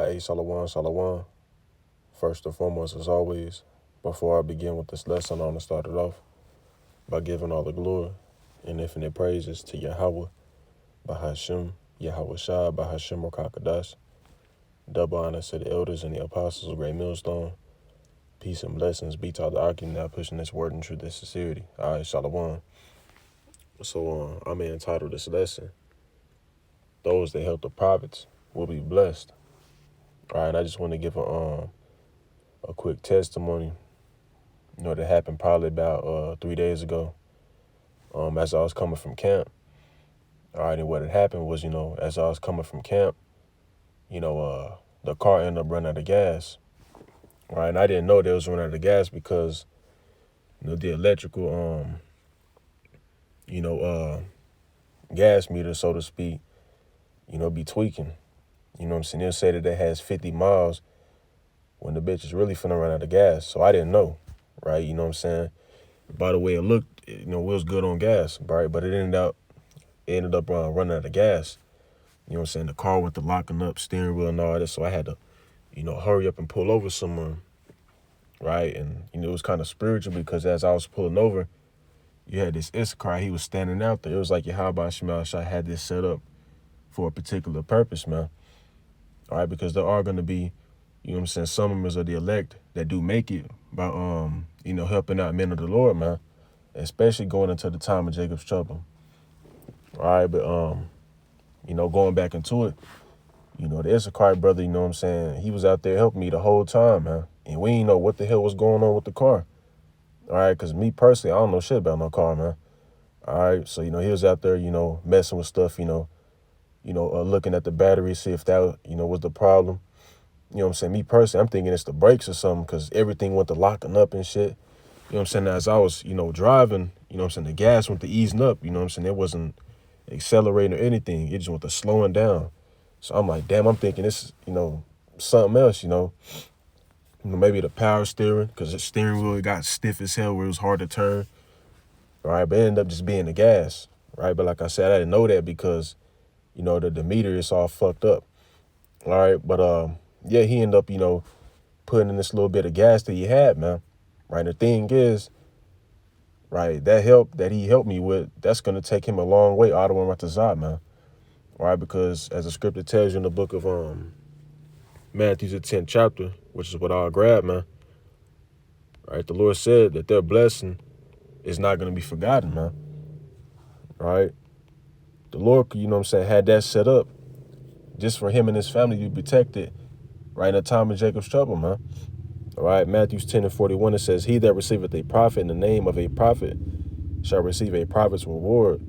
Hey, Shalom, Shalom. First and foremost, as always, before I begin with this lesson, I want to start it off by giving all the glory and infinite praises to Yahweh, Bahashim, Yahweh Shah, Bahashim Rakakadash. Double honors to the elders and the apostles of Great Millstone. Peace and blessings be to all the Akim now pushing this word in truth and sincerity. All right, Shalom. So I'm entitled this lesson, Those that help the prophets will be blessed. All right, I just want to give a quick testimony, that happened probably about 3 days ago, as I was coming from camp. All right, and what had happened was, as I was coming from camp, the car ended up running out of gas. All right, and I didn't know they was running out of gas because, the electrical, gas meter, so to speak, be tweaking. You know what I'm saying? They'll say that it has 50 miles when the bitch is really finna run out of gas. So I didn't know, right? You know what I'm saying? By the way it looked, it was good on gas, right? But it ended up running out of gas. You know what I'm saying? The car with the locking up steering wheel and all that. So I had to, hurry up and pull over somewhere, right? And, it was kind of spiritual because as I was pulling over, you had this Issachar. He was standing out there. It was like Yahweh Shema Shai had this set up for a particular purpose, man. All right, because there are going to be, some members of the elect that do make it by, helping out men of the Lord, man, especially going into the time of Jacob's trouble. All right, but, going back into it, the Issachar brother, he was out there helping me the whole time, man. And we didn't know what the hell was going on with the car. All right, because me personally, I don't know shit about no car, man. All right, so, he was out there, messing with stuff, looking at the battery, see if that, was the problem. Me personally, I'm thinking it's the brakes or something because everything went to locking up and shit. As I was, driving, the gas went to easing up, it wasn't accelerating or anything. It just went to slowing down. So I'm like, damn, I'm thinking this, something else, maybe the power steering because the steering wheel got stiff as hell where it was hard to turn. All right, but it ended up just being the gas, right? But like I said, I didn't know that because, the meter is all fucked up. All right, but yeah, he ended up, putting in this little bit of gas that he had, man. Right, the thing is, right, that help that he helped me with, that's gonna take him a long way, Ottawa Ratazat, man. All right, because as the scripture tells you in the book of Matthew, the 10th chapter, which is what I'll grab, man. Right, the Lord said that their blessing is not gonna be forgotten, man. Right, the Lord, had that set up just for him and his family to be protected, right, in the time of Jacob's trouble, man. All right, Matthew 10:41, it says, he that receiveth a prophet in the name of a prophet shall receive a prophet's reward,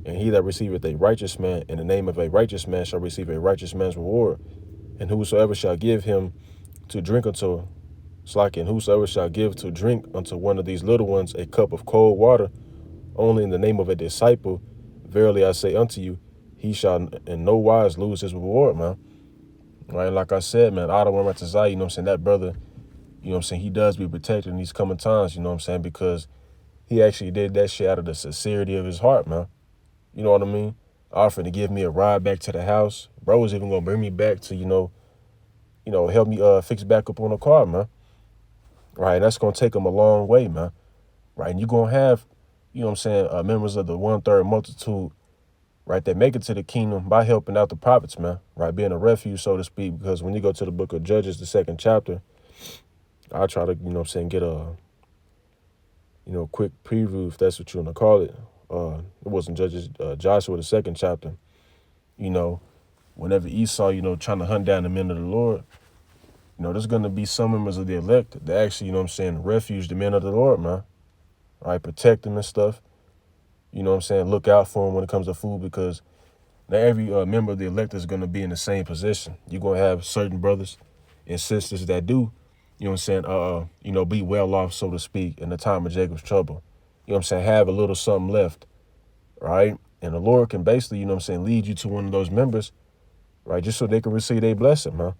and he that receiveth a righteous man in the name of a righteous man shall receive a righteous man's reward. And whosoever shall give him to drink unto, and whosoever shall give to drink unto one of these little ones a cup of cold water, only in the name of a disciple, verily I say unto you, he shall in no wise lose his reward, man. Right, like I said, man, Ottawa Ratazai, that brother, he does be protected in these coming times, because he actually did that shit out of the sincerity of his heart, man. You know what I mean? Offering to give me a ride back to the house. Bro was even gonna bring me back to, help me fix back up on the car, man. Right, and that's gonna take him a long way, man. Right, and you're gonna have, members of the 1/3 multitude, right, that make it to the kingdom by helping out the prophets, man. Right, being a refuge, so to speak, because when you go to the book of Judges, the 2nd chapter, I try to, get a, quick preview, if that's what you want to call it. It wasn't Judges, Joshua, the 2nd chapter. Whenever Esau, trying to hunt down the men of the Lord, there's going to be some members of the elect that actually, refuge the men of the Lord, man. Right, protect them and stuff. Look out for them when it comes to food because not every member of the elect is going to be in the same position. You're going to have certain brothers and sisters that do, be well off, so to speak, in the time of Jacob's trouble. Have a little something left, right? And the Lord can basically, lead you to one of those members, right, just so they can receive their blessing, man.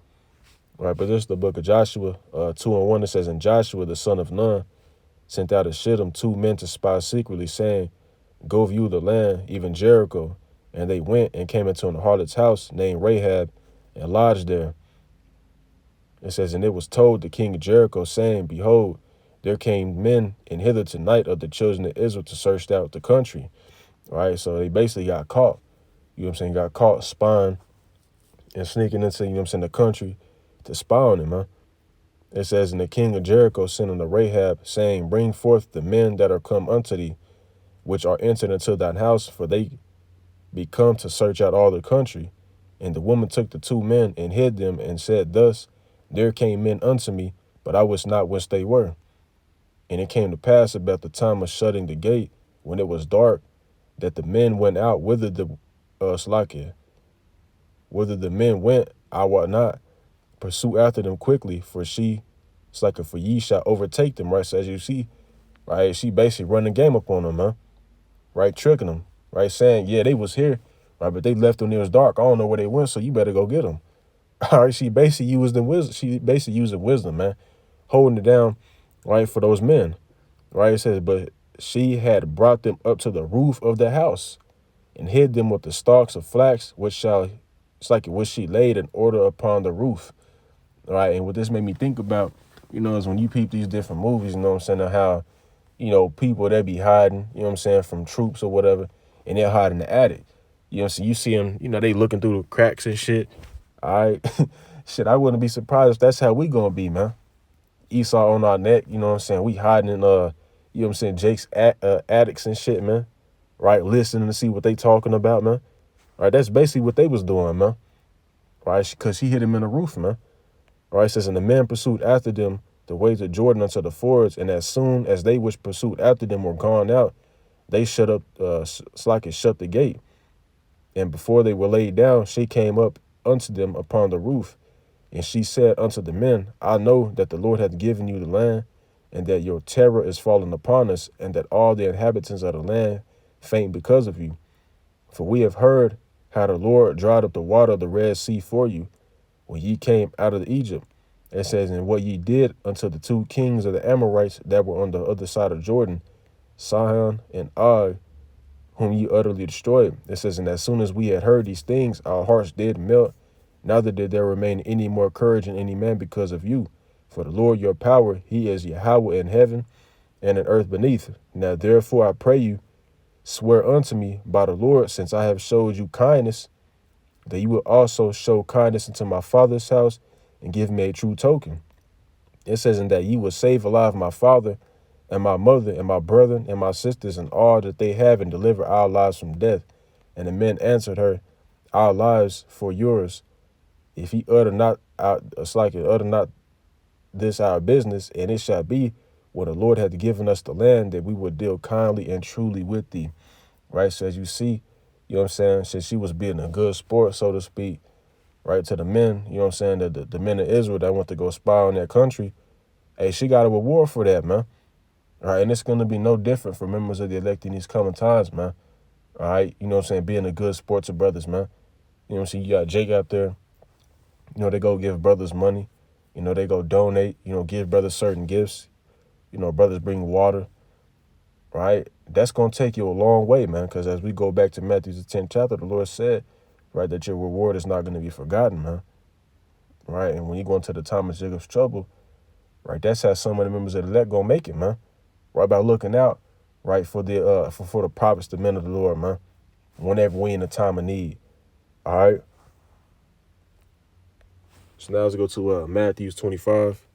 Right, but this is the book of Joshua, 2:1, it says, and Joshua, the son of Nun, sent out of Shittim 2 men to spy secretly, saying, go view the land, even Jericho. And they went and came into an harlot's house named Rahab and lodged there. It says, and it was told the king of Jericho, saying, behold, there came men in hither tonight of the children of Israel to search out the country. All right, so they basically got caught. You know what I'm saying? Got caught spying and sneaking into, you know what I'm saying, the country to spy on him, huh? It says, and the king of Jericho sent unto Rahab, saying, bring forth the men that are come unto thee, which are entered into thine house, for they be come to search out all the country. And the woman took the two men and hid them, and said thus, there came men unto me, but I wist not whence they were. And it came to pass about the time of shutting the gate, when it was dark, that the men went out whither the whither the men went, I wot not. Pursue after them quickly, for for ye shall overtake them, right? So as you see, right, she basically running the game up on them, huh? Right, tricking them, right, saying, yeah, they was here, right, but they left when it was dark. I don't know where they went, so you better go get them. All right, she basically used the wisdom. She basically used the wisdom, man, holding it down, right, for those men, right? It says, but she had brought them up to the roof of the house, and hid them with the stalks of flax, which she laid in order upon the roof. All right, and what this made me think about, is when you peep these different movies, you know what I'm saying, how, people that be hiding, you know what I'm saying, from troops or whatever, and they'll hide in the attic. You know what I'm saying? You see them, they looking through the cracks and shit. All right. Shit, I wouldn't be surprised if that's how we gonna be, man. Esau on our neck, you know what I'm saying? We hiding in, Jake's attics and shit, man. Right? Listening to see what they talking about, man. Right? That's basically what they was doing, man. Right? Because she hit him in the roof, man. Right? It says, and the men pursued after them the ways of Jordan unto the fords, and as soon as they which pursued after them were gone out, they shut the gate. And before they were laid down, she came up unto them upon the roof, and she said unto the men, I know that the Lord hath given you the land, and that your terror is fallen upon us, and that all the inhabitants of the land faint because of you. For we have heard how the Lord dried up the water of the Red Sea for you, when ye came out of Egypt. It says, and what ye did unto the two kings of the Amorites that were on the other side of Jordan, Sihon and Og, whom ye utterly destroyed. It says, and as soon as we had heard these things, our hearts did melt. Neither did there remain any more courage in any man because of you. For the Lord your power, he is Yahweh in heaven and in earth beneath. Now therefore I pray you, swear unto me by the Lord, since I have showed you kindness, that you will also show kindness unto my father's house, and give me a true token. It says, and that ye will save alive my father and my mother and my brethren and my sisters and all that they have, and deliver our lives from death. And the men answered her, our lives for yours. If he utter not this our business, and it shall be when the Lord hath given us the land, that we will deal kindly and truly with thee. Right? So as you see, you know what I'm saying, since she was being a good sport, so to speak, right, to the men, you know what I'm saying, the men of Israel that went to go spy on their country, hey, she got a reward for that, man. All right, and it's going to be no different for members of the elect in these coming times, man. All right, you know what I'm saying, being a good sport to brothers, man. You know what I'm saying, you got Jake out there, they go give brothers money. They go donate, give brothers certain gifts. Brothers bring water, right? That's going to take you a long way, man, because as we go back to Matthew the 10th chapter, the Lord said, right, that your reward is not going to be forgotten, man. Right, and when you go into the time of Jacob's trouble, right, that's how some of the members of the elect going to make it, man. Right, by looking out, right, for the prophets, the men of the Lord, man, whenever we in a time of need. All right. So now let's go to Matthew 25.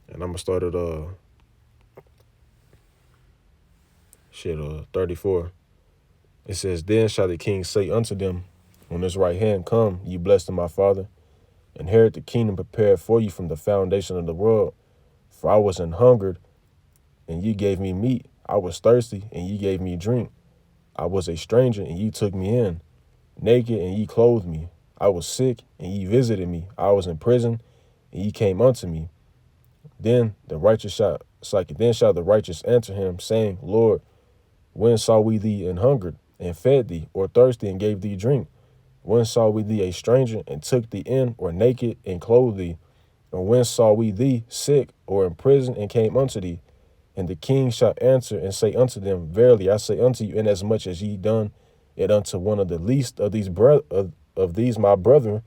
And I'm going to start at 34. It says, then shall the king say unto them, when his right hand come, ye blessed of my father, inherit the kingdom prepared for you from the foundation of the world. For I was an hungered, and ye gave me meat. I was thirsty, and ye gave me drink. I was a stranger, and ye took me in. Naked, and ye clothed me. I was sick, and ye visited me. I was in prison, and ye came unto me. Then shall the righteous answer him, saying, Lord, when saw we thee an hungered, and fed thee, or thirsty, and gave thee drink? When saw we thee a stranger, and took thee in, or naked, and clothed thee? And when saw we thee sick, or in prison, and came unto thee? And the king shall answer and say unto them, verily I say unto you, inasmuch as ye done it unto one of the least of these of these my brethren,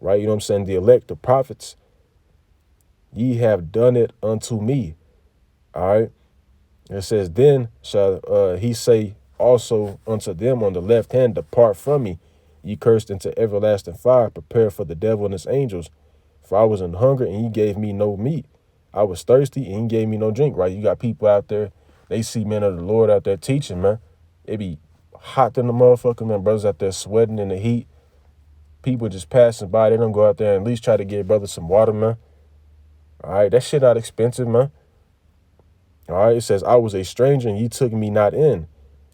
right? You know what I'm saying? The elect, the prophets, ye have done it unto me. All right. It says, then shall he say also unto them on the left hand, depart from me, ye cursed, into everlasting fire, prepared for the devil and his angels. For I was in hunger, and he gave me no meat. I was thirsty, and he gave me no drink. Right? You got people out there, they see men of the Lord out there teaching, man. They be hot than the motherfucker, man. Brothers out there sweating in the heat. People just passing by. They don't go out there and at least try to give brothers some water, man. All right, that shit not expensive, man. All right, it says, I was a stranger, and ye took me not in.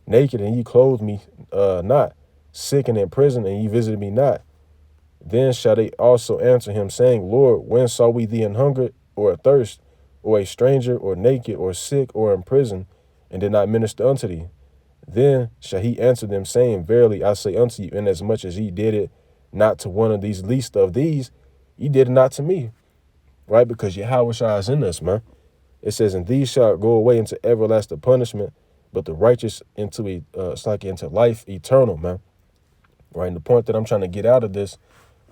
Naked, and ye clothed me not. Sick and in prison, and ye visited me not. Then shall they also answer him, saying, Lord, when saw we thee in hunger, or athirst, or a stranger, or naked, or sick, or in prison, and did not minister unto thee? Then shall he answer them, saying, Verily I say unto you, inasmuch as ye did it not to one of these least of these, ye did it not to me. Right? Because Yahweh is in us, man. It says, and these shall go away into everlasting punishment, but the righteous into into life eternal, man. Right? And the point that I'm trying to get out of this,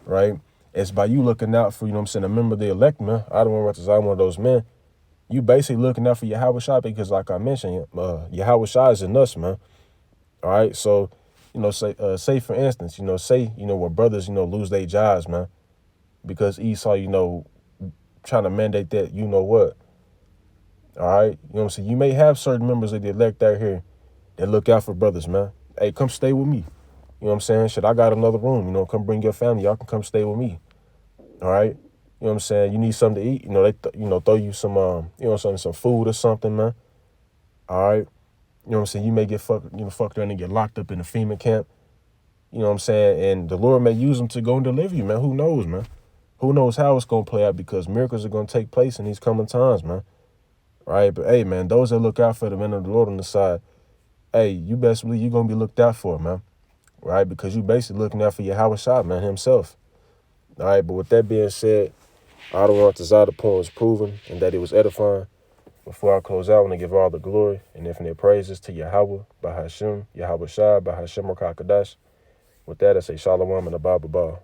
right, is by you looking out for, you know what I'm saying, a member of the elect, man. I don't want to say I'm one of those men. You basically looking out for Yahweh Shai, because like I mentioned, Yahweh Shai is in us, man. All right. So, you know, say for instance, you know, where brothers, you know, lose their jobs, man, because Esau, you know, trying to mandate that, you know what. All right. You know what I'm saying? You may have certain members of the elect out here that look out for brothers, man. Hey, come stay with me. You know what I'm saying? Shit, I got another room. You know, come bring your family. Y'all can come stay with me. All right. You know what I'm saying? You need something to eat. You know, they throw you some, some food or something, man. All right. You know what I'm saying? You may get fucked around and get locked up in a FEMA camp. You know what I'm saying? And the Lord may use them to go and deliver you, man. Who knows, man? Who knows how it's going to play out, because miracles are going to take place in these coming times, man. All right. But, hey, man, those that look out for the men of the Lord on the side, hey, you best believe you're going to be looked out for, man. Right? Because you basically looking out for Yahweh Shai, man, himself. All right. But with that being said, I don't want the point was proven and that it was edifying. Before I close out, I want to give all the glory and infinite praises to Yahweh, Bahashem, Yahweh Shai, Bahashem Rakakadash. With that, I say Shalom and Abba Ba.